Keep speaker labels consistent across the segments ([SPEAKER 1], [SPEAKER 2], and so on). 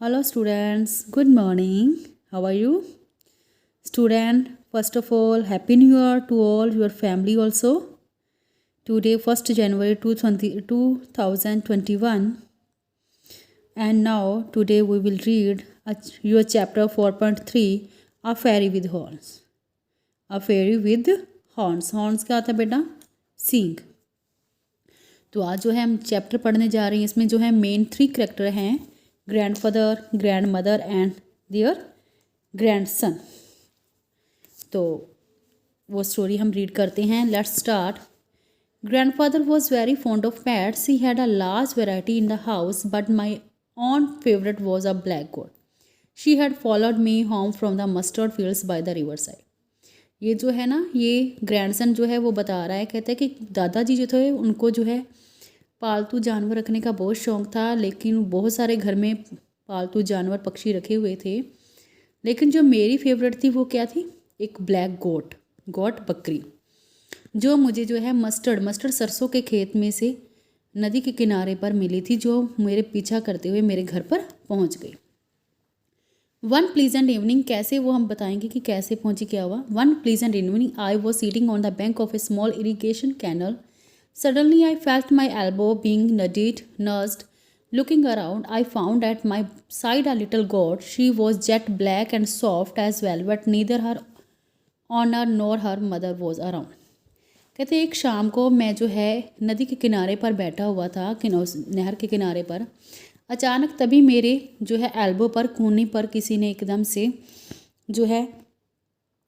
[SPEAKER 1] Hello students, good morning. How are you? Student, first of all, Happy New Year to all your family also. Today 1st January 2021, and now today we will read your chapter 4.3 A Fairy with Horns. A Fairy with Horns. Horns क्या होता है बेटा? सींग. तो आज जो है हम chapter पढ़ने जा रहे हैं. इसमें जो है मेन 3 करेक्टर हैं, grandfather, grand mother and their grandson. तो वो स्टोरी हम रीड करते हैं. Let's start. Grandfather was very fond of pets. He had a large variety in the house, but my own favorite was a black goat. She had followed me home from the mustard fields by the riverside. ये जो है ना, ये grandson जो है वो बता रहा है, कहते हैं कि दादाजी जो थे उनको जो है पालतू जानवर रखने का बहुत शौक़ था, लेकिन बहुत सारे घर में पालतू जानवर पक्षी रखे हुए थे, लेकिन जो मेरी फेवरेट थी वो क्या थी? एक ब्लैक गोट बकरी, जो मुझे जो है मस्टर्ड सरसों के खेत में से नदी के किनारे पर मिली थी, जो मेरे पीछा करते हुए मेरे घर पर पहुंच गई. वन प्लीजेंट इवनिंग, कैसे वो हम बताएंगे कि कैसे पहुंची, क्या हुआ. One pleasant evening I was sitting on the bank of a small irrigation canal. Suddenly I felt my elbow being nudged. Looking around, I found at my side a little goat. She was jet black and soft as velvet. Neither her owner nor her mother was around. कहते एक शाम को मैं जो है नदी के किनारे पर बैठा हुआ था, नहर के किनारे पर. अचानक तभी मेरे जो है एल्बो पर, कूनी पर किसी ने एकदम से जो है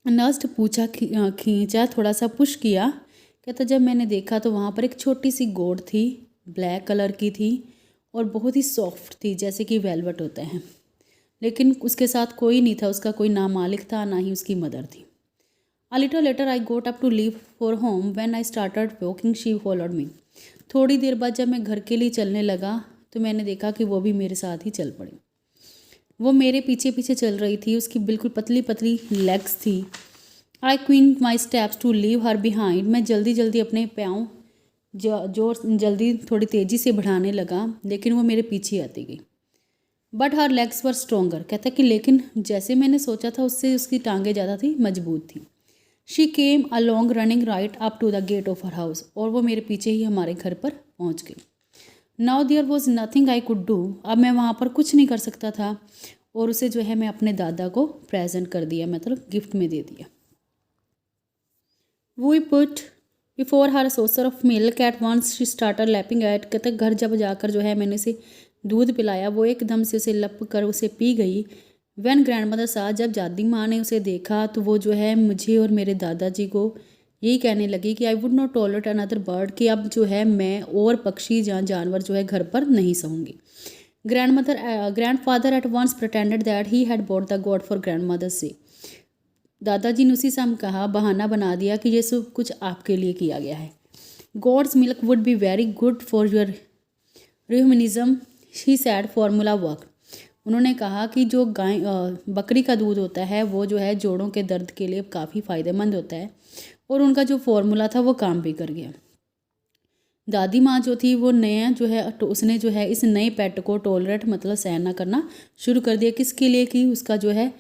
[SPEAKER 1] नस्ट पूछा, खींचा, थोड़ा सा पुश किया. कहता जब मैंने देखा तो वहाँ पर एक छोटी सी गोट थी, ब्लैक कलर की थी और बहुत ही सॉफ्ट थी, जैसे कि वेलवेट होता है, लेकिन उसके साथ कोई नहीं था. उसका कोई ना मालिक था, ना ही उसकी मदर थी. A little later I got up to leave for home. When I started walking she followed me. थोड़ी देर बाद जब मैं घर के लिए चलने लगा तो मैंने देखा कि वो भी मेरे साथ ही चल पड़ी. वो मेरे पीछे पीछे चल रही थी. उसकी बिल्कुल पतली पतली लेग्स थी. I queen my steps to leave her behind. मैं जल्दी जल्दी अपने पाँव जल्दी थोड़ी तेज़ी से बढ़ाने लगा, लेकिन वो मेरे पीछे आती गई. But her legs were stronger. कहता कि लेकिन जैसे मैंने सोचा था उससे उसकी टांगें ज़्यादा थी, मजबूत थी. She came along running right up to the gate of her house. और वो मेरे पीछे ही हमारे घर पर पहुँच गई. Now there was nothing I could do. अब मैं वहाँ पर कुछ नहीं कर सकता था, और उसे जो है मैं अपने दादा को प्रेजेंट कर दिया, मतलब गिफ्ट में दे दिया. We put before her a saucer of milk. At once she started lapping at. कहते घर जब जाकर जो है मैंने उसे दूध पिलाया, वो एकदम से उसे लप कर उसे पी गई. When grandmother saw, जब दादी माँ ने उसे देखा तो वो जो है मुझे और मेरे दादाजी को यही कहने लगी कि I would not tolerate another bird, कि अब जो है मैं और पक्षी या जानवर जो है घर पर नहीं सहूँगी. Grandfather at once pretended that he had bought the god for grandmother से. दादाजी ने उसी से हम कहा, बहाना बना दिया कि ये सब कुछ आपके लिए किया गया है. Goat's milk would be very good for your rheumatism, she said formula work. उन्होंने कहा कि जो गाय बकरी का दूध होता है वो जो है जोड़ों के दर्द के लिए काफ़ी फ़ायदेमंद होता है, और उनका जो फॉर्मूला था वो काम भी कर गया. दादी माँ जो थी वो नया जो है उसने जो है इस नए पेट को टॉलरेट मतलब सहन ना करना शुरू कर दिया. किसके लिए? कि उसका जो है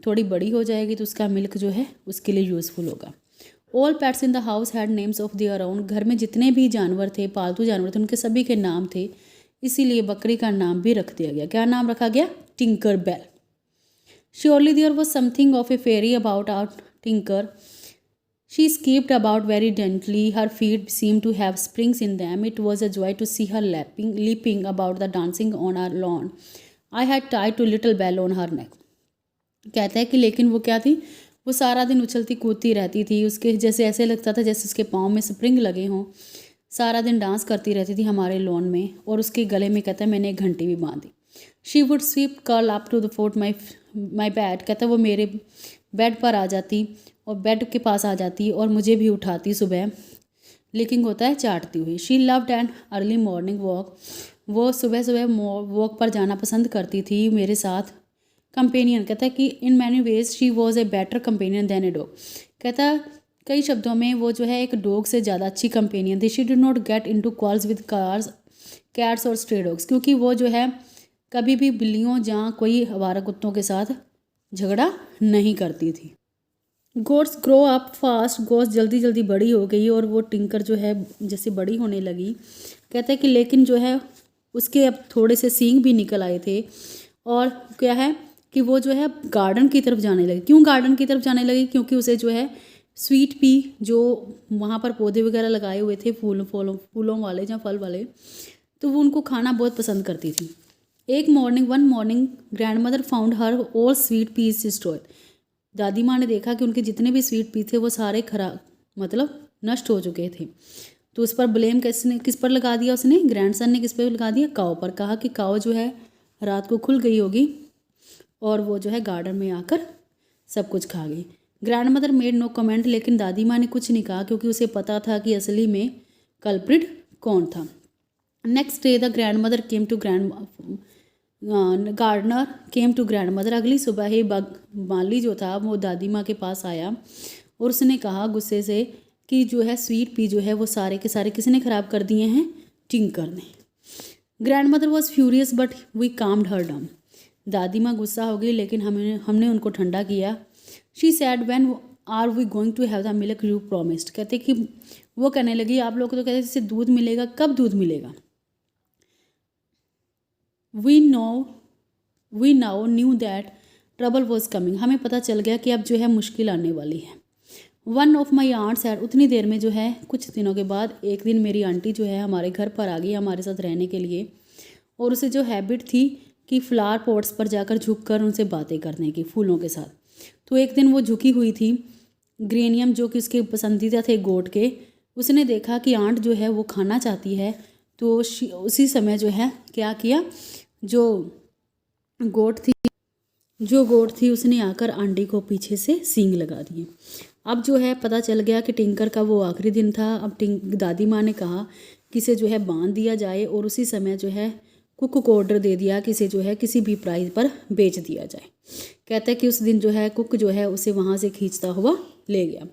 [SPEAKER 1] थोड़ी बड़ी हो जाएगी तो उसका मिल्क जो है उसके लिए यूज़फुल होगा. All pets in the house had names of their own. घर में जितने भी जानवर थे, पालतू जानवर थे, उनके सभी के नाम थे, इसीलिए बकरी का नाम भी रख दिया गया. क्या नाम रखा गया? Tinker Bell. Surely there was something of a fairy about our Tinker. She skipped about very gently. Her feet seemed to have springs in them. It was a joy to see her leaping about the dancing on our lawn. I had tied to little bell on her neck. कहता है कि लेकिन वो क्या थी, वो सारा दिन उछलती कूदती रहती थी. उसके जैसे ऐसे लगता था जैसे उसके पाँव में स्प्रिंग लगे हों. सारा दिन डांस करती रहती थी हमारे लॉन में, और उसके गले में कहता है मैंने एक घंटी भी बांधी. She would sleep curl up to the foot my bed. कहता है वो मेरे बेड पर आ जाती और बेड के पास आ जाती और मुझे भी उठाती सुबह, लेकिन होता है चाटती हुई. She loved an early morning walk. वो सुबह सुबह वॉक पर जाना पसंद करती थी मेरे साथ. कंपेनियन, कहता है कि in many ways she was a better companion than a dog. कहता कई शब्दों में वो जो है एक डॉग से ज़्यादा अच्छी कंपेनियन थी. She did not get into quarrels with cars cats और स्ट्रे डॉग्स, क्योंकि वो जो है कभी भी बिल्लियों या कोई आवारा कुत्तों के साथ झगड़ा नहीं करती थी। Goats grow up fast, goats जल्दी जल्दी बड़ी हो गई और वो टिंकर जो है जैसे बड़ी होने लगी। कहते हैं कि लेकिन जो है उसके अब थोड़े से सींग भी निकल आए थे और क्या है कि वो जो है गार्डन की तरफ जाने लगी। क्यों गार्डन की तरफ जाने लगी? क्योंकि उसे जो है स्वीट पी, जो वहाँ पर पौधे वगैरह लगाए हुए थे फूलों वाले या फल वाले, तो वो उनको खाना बहुत पसंद करती थी। One morning grandmother found her all sweet peas destroyed. दादी माँ ने देखा कि उनके जितने भी स्वीट पी थे वो सारे खराब मतलब नष्ट हो चुके थे। तो उस पर ब्लेम किस पर लगा दिया उसने? ग्रैंडसन ने किस पर लगा दिया? काऊ पर। कहा कि काऊ जो है रात को खुल गई होगी और वो जो है गार्डन में आकर सब कुछ खा गई। Grandmother made no comment, लेकिन दादी माँ ने कुछ नहीं कहा क्योंकि उसे पता था कि असली में कल्प्रिट कौन था। Next day the grandmother came to gardener came to grandmother. अगली सुबह ही माली जो था वो दादी माँ के पास आया और उसने कहा गुस्से से कि जो है स्वीट पी जो है वो सारे के सारे किसने ख़राब कर दिए हैं? टिंकर ने। Grandmother was furious but we calmed her down. दादी माँ गुस्सा हो गई लेकिन हमने उनको ठंडा किया। She said when are we going to have the milk you promised. कहते कि वो कहने लगी आप लोग तो कहते जैसे दूध मिलेगा, कब दूध मिलेगा? We now knew that trouble was coming. हमें पता चल गया कि अब जो है मुश्किल आने वाली है। One of my aunts had, उतनी देर में जो है कुछ दिनों के बाद एक दिन मेरी आंटी जो है हमारे घर पर आ गई हमारे साथ रहने के लिए, और उसे जो हैबिट थी कि फ्लावर पॉट्स पर जाकर झुककर उनसे बातें करने की फूलों के साथ। तो एक दिन वो झुकी हुई थी ग्रेनियम जो कि उसके पसंदीदा थे गोट के। उसने देखा कि आंट जो है वो खाना चाहती है, तो उसी समय जो है क्या किया, जो गोट थी उसने आकर आंटी को पीछे से सींग लगा दिए। अब जो है पता चल गया कि टिंकर का वो आखिरी दिन था। अब दादी माँ ने कहा कि इसे जो है बांध दिया जाए और उसी समय जो है कुक को ऑर्डर दे दिया कि इसे जो है किसी भी प्राइस पर बेच दिया जाए। कहता है कि उस दिन जो है कुक जो है उसे वहाँ से खींचता हुआ ले गया।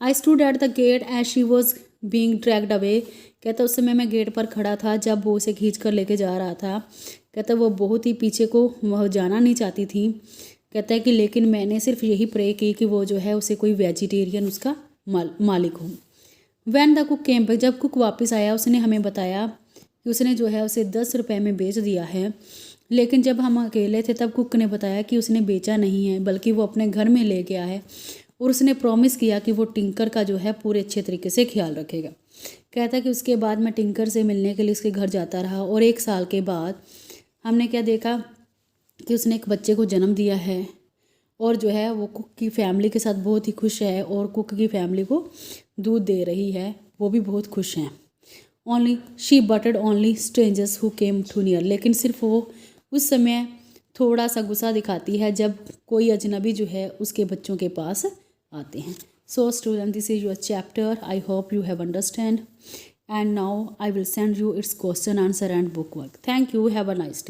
[SPEAKER 1] I stood at the gate as she was being dragged away. कहता उस समय मैं गेट पर खड़ा था जब वो उसे खींच कर लेके जा रहा था। कहता वो बहुत ही पीछे को वह जाना नहीं चाहती थी। कहता है कि लेकिन मैंने सिर्फ यही प्रे की कि वो जो है उसे कोई वेजिटेरियन उसका मालिक हो। When the cook came back, जब कुक वापस आया उसने हमें बताया कि उसने जो है उसे 10 रुपये में बेच दिया है। लेकिन जब हम अकेले थे तब कुक ने बताया कि उसने बेचा नहीं है बल्कि वो अपने घर में ले गया है और उसने प्रॉमिस किया कि वो टिंकर का जो है पूरे अच्छे तरीके से ख्याल रखेगा। कहता है कि उसके बाद मैं टिंकर से मिलने के लिए उसके घर जाता रहा और 1 साल के बाद हमने क्या देखा कि उसने एक बच्चे को जन्म दिया है और जो है वो कुक की फैमिली के साथ बहुत ही खुश है और कुक की फैमिली को दूध दे रही है, वो भी बहुत खुश हैं। Only she butted only strangers who came too near. लेकिन सिर्फ वो उस समय थोड़ा सा गुस्सा दिखाती है जब कोई अजनबी जो है उसके बच्चों के पास आते हैं। So student, this is your chapter. I hope you have understand and now I will send you it's question answer and book work. Thank you, have a nice day.